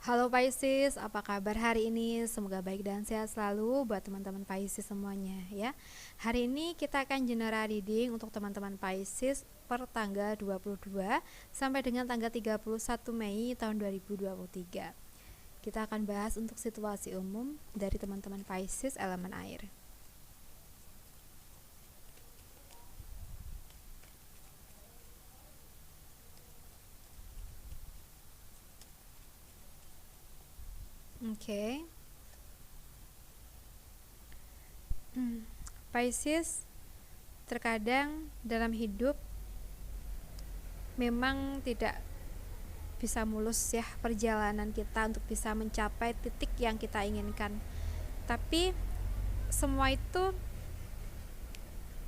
Halo Pisces, apa kabar hari ini? Semoga baik dan sehat selalu buat teman-teman Pisces semuanya ya. Hari ini kita akan general reading untuk teman-teman Pisces per tanggal 22 sampai dengan tanggal 31 Mei tahun 2023. Kita akan bahas untuk situasi umum dari teman-teman Pisces elemen air. Oke. Pisces, terkadang dalam hidup memang tidak bisa mulus ya perjalanan kita untuk bisa mencapai titik yang kita inginkan. Tapi semua itu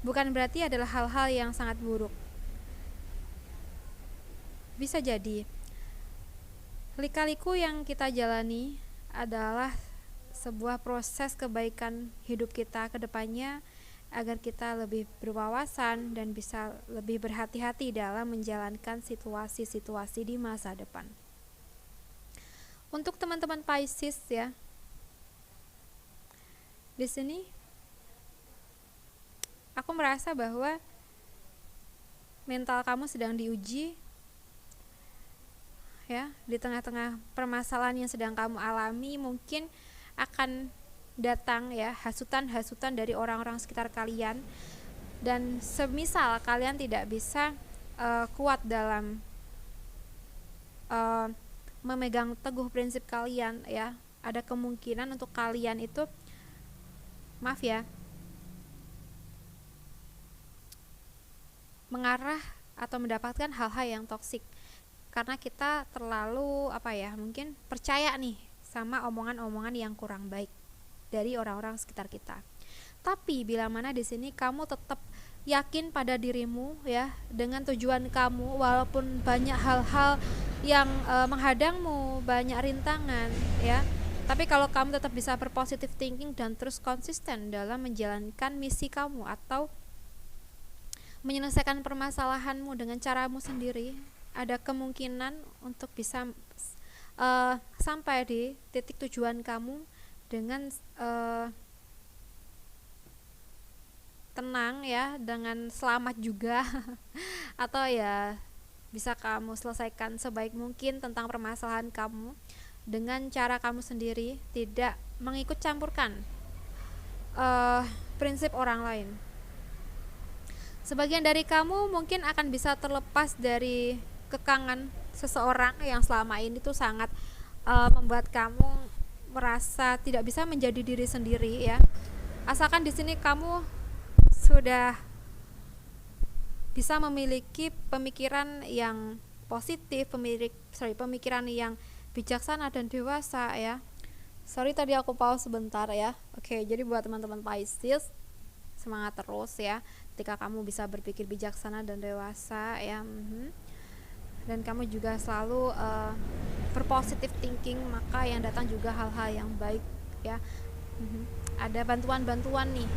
bukan berarti adalah hal-hal yang sangat buruk. Bisa jadi lika-liku yang kita jalani adalah sebuah proses kebaikan hidup kita ke depannya, agar kita lebih berwawasan dan bisa lebih berhati-hati dalam menjalankan situasi-situasi di masa depan. Untuk teman-teman Pisces ya, di sini aku merasa bahwa mental kamu sedang diuji ya, di tengah-tengah permasalahan yang sedang kamu alami. Mungkin akan datang ya hasutan-hasutan dari orang-orang sekitar kalian, dan semisal kalian tidak bisa kuat dalam memegang teguh prinsip kalian ya, ada kemungkinan untuk kalian itu mengarah atau mendapatkan hal-hal yang toksik, karena kita terlalu mungkin percaya nih sama omongan-omongan yang kurang baik dari orang-orang sekitar kita. Tapi bila mana di sini kamu tetap yakin pada dirimu ya, dengan tujuan kamu, walaupun banyak hal-hal yang menghadangmu, banyak rintangan ya, tapi kalau kamu tetap bisa berpositive thinking dan terus konsisten dalam menjalankan misi kamu atau menyelesaikan permasalahanmu dengan caramu sendiri, ada kemungkinan untuk bisa sampai di titik tujuan kamu dengan tenang ya, dengan selamat juga atau ya bisa kamu selesaikan sebaik mungkin tentang permasalahan kamu dengan cara kamu sendiri, tidak mengikut campurkan prinsip orang lain. Sebagian dari kamu mungkin akan bisa terlepas dari kekangan seseorang yang selama ini tuh sangat membuat kamu merasa tidak bisa menjadi diri sendiri ya. Asalkan di sini kamu sudah bisa memiliki pemikiran yang positif, pemikiran yang bijaksana dan dewasa ya. Sorry tadi aku pause sebentar ya. Oke, jadi buat teman-teman Pisces, semangat terus ya. Ketika kamu bisa berpikir bijaksana dan dewasa ya, dan kamu juga selalu berpositive thinking, maka yang datang juga hal-hal yang baik ya. Ada bantuan-bantuan nih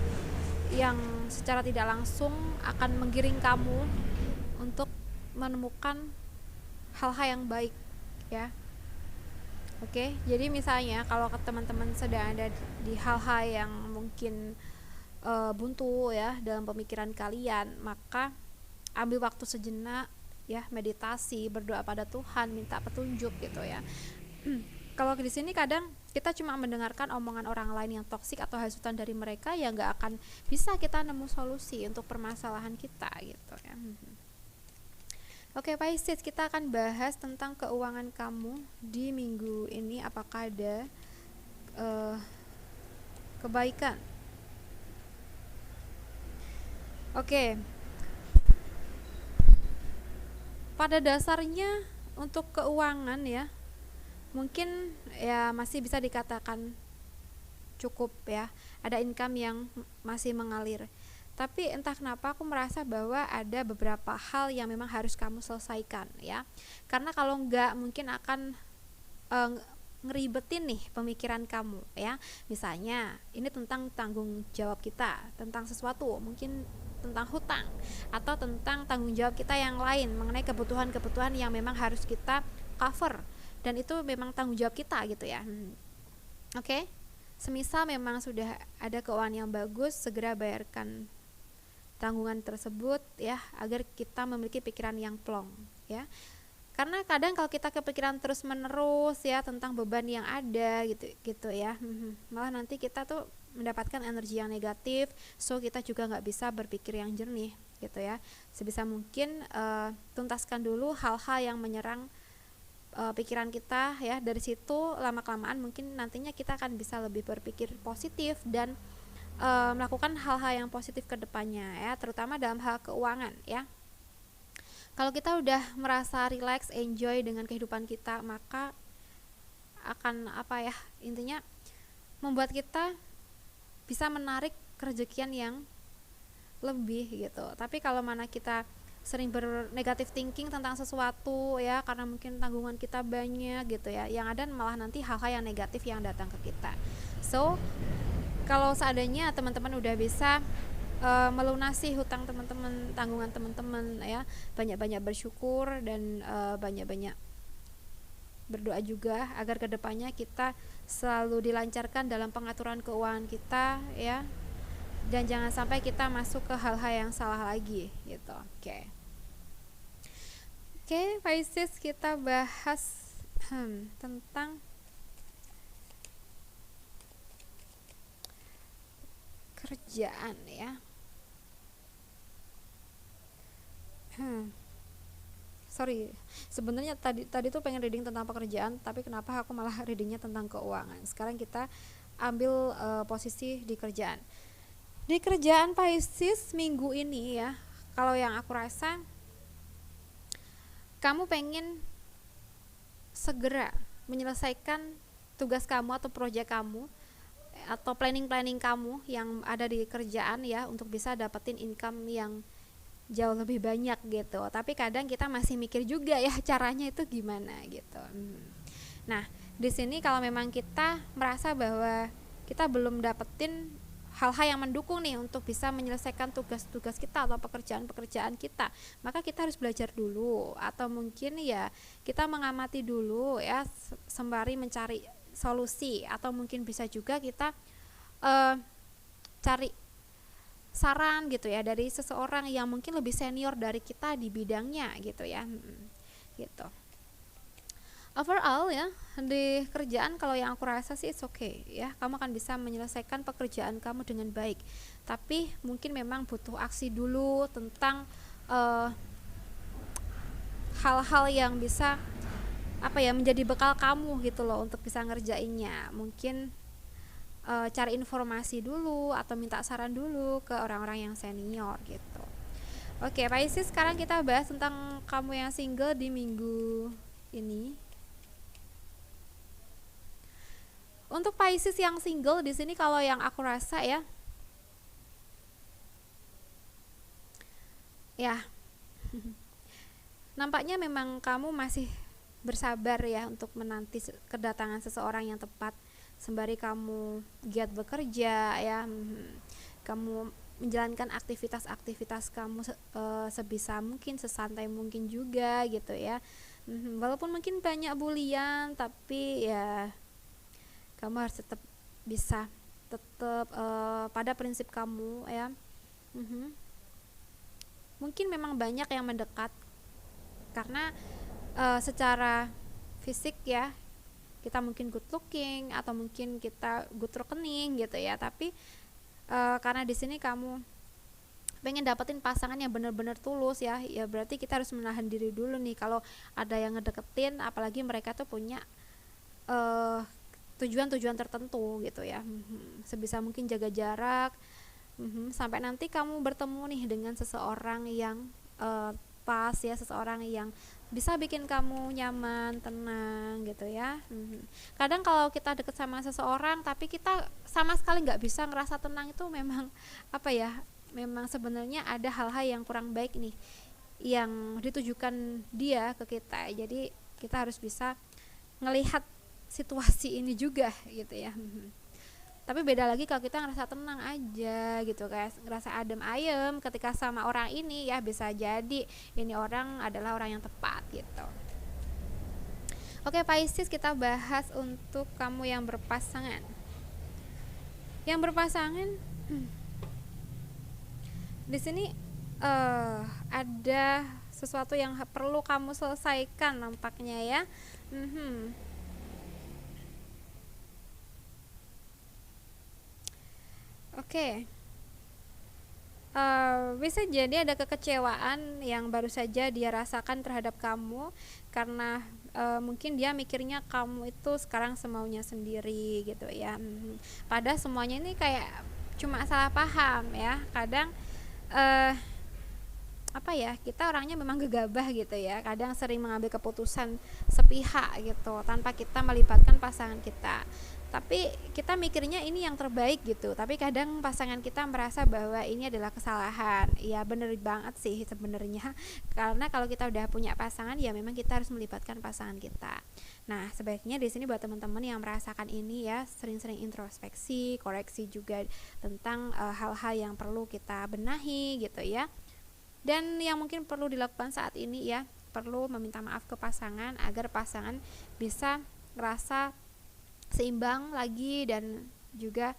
yang secara tidak langsung akan menggiring kamu untuk menemukan hal-hal yang baik ya. Oke, jadi misalnya kalau teman-teman sedang ada di hal-hal yang mungkin buntu ya dalam pemikiran kalian, maka ambil waktu sejenak ya, meditasi, berdoa pada Tuhan, minta petunjuk gitu ya. Kalau di sini kadang kita cuma mendengarkan omongan orang lain yang toksik atau hasutan dari mereka, ya nggak akan bisa kita nemu solusi untuk permasalahan kita gitu ya. Oke Pisces, kita akan bahas tentang keuangan kamu di minggu ini. Apakah ada kebaikan? Oke. Pada dasarnya untuk keuangan ya, mungkin ya masih bisa dikatakan cukup ya, ada income yang masih mengalir. Tapi entah kenapa aku merasa bahwa ada beberapa hal yang memang harus kamu selesaikan ya, karena kalau enggak mungkin akan ngeribetin nih pemikiran kamu ya. Misalnya ini tentang tanggung jawab kita tentang sesuatu, mungkin tentang hutang atau tentang tanggung jawab kita yang lain mengenai kebutuhan-kebutuhan yang memang harus kita cover dan itu memang tanggung jawab kita gitu ya. Oke. Semisal memang sudah ada keuangan yang bagus, segera bayarkan tanggungan tersebut ya, agar kita memiliki pikiran yang plong ya. Karena kadang kalau kita kepikiran terus menerus ya tentang beban yang ada gitu ya, malah nanti kita tuh mendapatkan energi yang negatif, so kita juga nggak bisa berpikir yang jernih gitu ya. Sebisa mungkin tuntaskan dulu hal-hal yang menyerang pikiran kita ya. Dari situ lama kelamaan mungkin nantinya kita akan bisa lebih berpikir positif dan melakukan hal-hal yang positif ke depannya ya, terutama dalam hal keuangan ya. Kalau kita udah merasa relax, enjoy dengan kehidupan kita, maka akan intinya membuat kita bisa menarik kerejekian yang lebih gitu. Tapi kalau mana kita sering bernegatif thinking tentang sesuatu ya, karena mungkin tanggungan kita banyak gitu ya, yang ada malah nanti hal-hal yang negatif yang datang ke kita. So kalau seandainya teman-teman udah bisa melunasi hutang teman-teman, tanggungan teman-teman ya, banyak-banyak bersyukur dan banyak-banyak berdoa juga agar kedepannya kita selalu dilancarkan dalam pengaturan keuangan kita ya, dan jangan sampai kita masuk ke hal-hal yang salah lagi gitu. Oke, Pisces, kita bahas tentang kerjaan ya. Sorry, sebenarnya tadi tuh pengen reading tentang pekerjaan, tapi kenapa aku malah readingnya tentang keuangan. Sekarang kita ambil posisi di kerjaan. Di kerjaan Pisces minggu ini ya, kalau yang aku rasa kamu pengen segera menyelesaikan tugas kamu atau proyek kamu atau planning kamu yang ada di kerjaan ya, untuk bisa dapetin income yang jauh lebih banyak gitu. Tapi kadang kita masih mikir juga ya caranya itu gimana gitu. Nah, di sini kalau memang kita merasa bahwa kita belum dapetin hal-hal yang mendukung nih untuk bisa menyelesaikan tugas-tugas kita atau pekerjaan-pekerjaan kita, maka kita harus belajar dulu, atau mungkin ya kita mengamati dulu ya sembari mencari solusi, atau mungkin bisa juga kita cari saran gitu ya dari seseorang yang mungkin lebih senior dari kita di bidangnya gitu ya. Gitu. Overall ya, di kerjaan kalau yang aku rasa sih it's okay ya, kamu akan bisa menyelesaikan pekerjaan kamu dengan baik. Tapi mungkin memang butuh aksi dulu tentang hal-hal yang bisa menjadi bekal kamu gitu loh untuk bisa ngerjainnya. Mungkin cari informasi dulu atau minta saran dulu ke orang-orang yang senior gitu. Oke, Pisces, sekarang kita bahas tentang kamu yang single di minggu ini. Untuk Pisces yang single di sini kalau yang aku rasa ya nampaknya memang kamu masih bersabar ya untuk menanti kedatangan seseorang yang tepat. Sembari kamu giat bekerja ya, kamu menjalankan aktivitas kamu sebisa mungkin, sesantai mungkin juga gitu ya. Walaupun mungkin banyak bulian, tapi ya kamu harus tetap pada prinsip kamu ya. Mungkin memang banyak yang mendekat karena secara fisik ya kita mungkin good looking atau mungkin kita good rekening gitu ya, tapi karena di sini kamu pengen dapetin pasangan yang benar-benar tulus ya berarti kita harus menahan diri dulu nih kalau ada yang ngedeketin, apalagi mereka tuh punya tujuan-tujuan tertentu gitu ya. Sebisa mungkin jaga jarak sampai nanti kamu bertemu nih dengan seseorang yang pas ya, seseorang yang bisa bikin kamu nyaman, tenang gitu ya. Kadang kalau kita deket sama seseorang tapi kita sama sekali nggak bisa ngerasa tenang, itu memang memang sebenarnya ada hal-hal yang kurang baik nih yang ditujukan dia ke kita. Jadi kita harus bisa ngelihat situasi ini juga gitu ya. Tapi beda lagi kalau kita ngerasa tenang aja gitu, kayak ngerasa adem ayem ketika sama orang ini ya, bisa jadi ini orang adalah orang yang tepat gitu. Oke, Pisces, kita bahas untuk kamu yang berpasangan. Yang berpasangan, di sini ada sesuatu yang perlu kamu selesaikan nampaknya ya. Oke. Bisa jadi ada kekecewaan yang baru saja dia rasakan terhadap kamu karena mungkin dia mikirnya kamu itu sekarang semaunya sendiri gitu ya. Padahal semuanya ini kayak cuma salah paham ya. Kadang apa ya, kita orangnya memang gegabah gitu ya, kadang sering mengambil keputusan sepihak gitu tanpa kita melibatkan pasangan kita, tapi kita mikirnya ini yang terbaik gitu, tapi kadang pasangan kita merasa bahwa ini adalah kesalahan. Ya bener banget sih sebenarnya, karena kalau kita udah punya pasangan ya memang kita harus melibatkan pasangan kita. Nah, sebaiknya di sini buat teman-teman yang merasakan ini ya, sering-sering introspeksi, koreksi juga tentang hal-hal yang perlu kita benahi gitu ya. Dan yang mungkin perlu dilakukan saat ini ya, perlu meminta maaf ke pasangan agar pasangan bisa merasa seimbang lagi dan juga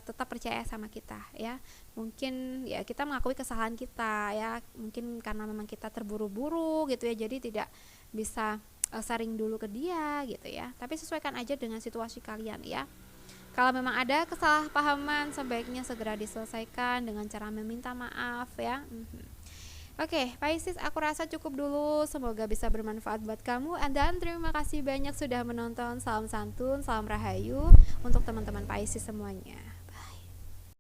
tetap percaya sama kita ya. Mungkin ya kita mengakui kesalahan kita ya, mungkin karena memang kita terburu-buru gitu ya, jadi tidak bisa sharing dulu ke dia gitu ya. Tapi sesuaikan aja dengan situasi kalian ya. Kalau memang ada kesalahpahaman, sebaiknya segera diselesaikan dengan cara meminta maaf ya. Oke, Pisces, aku rasa cukup dulu. Semoga bisa bermanfaat buat kamu. Dan terima kasih banyak sudah menonton. Salam santun, salam rahayu untuk teman-teman Pisces semuanya.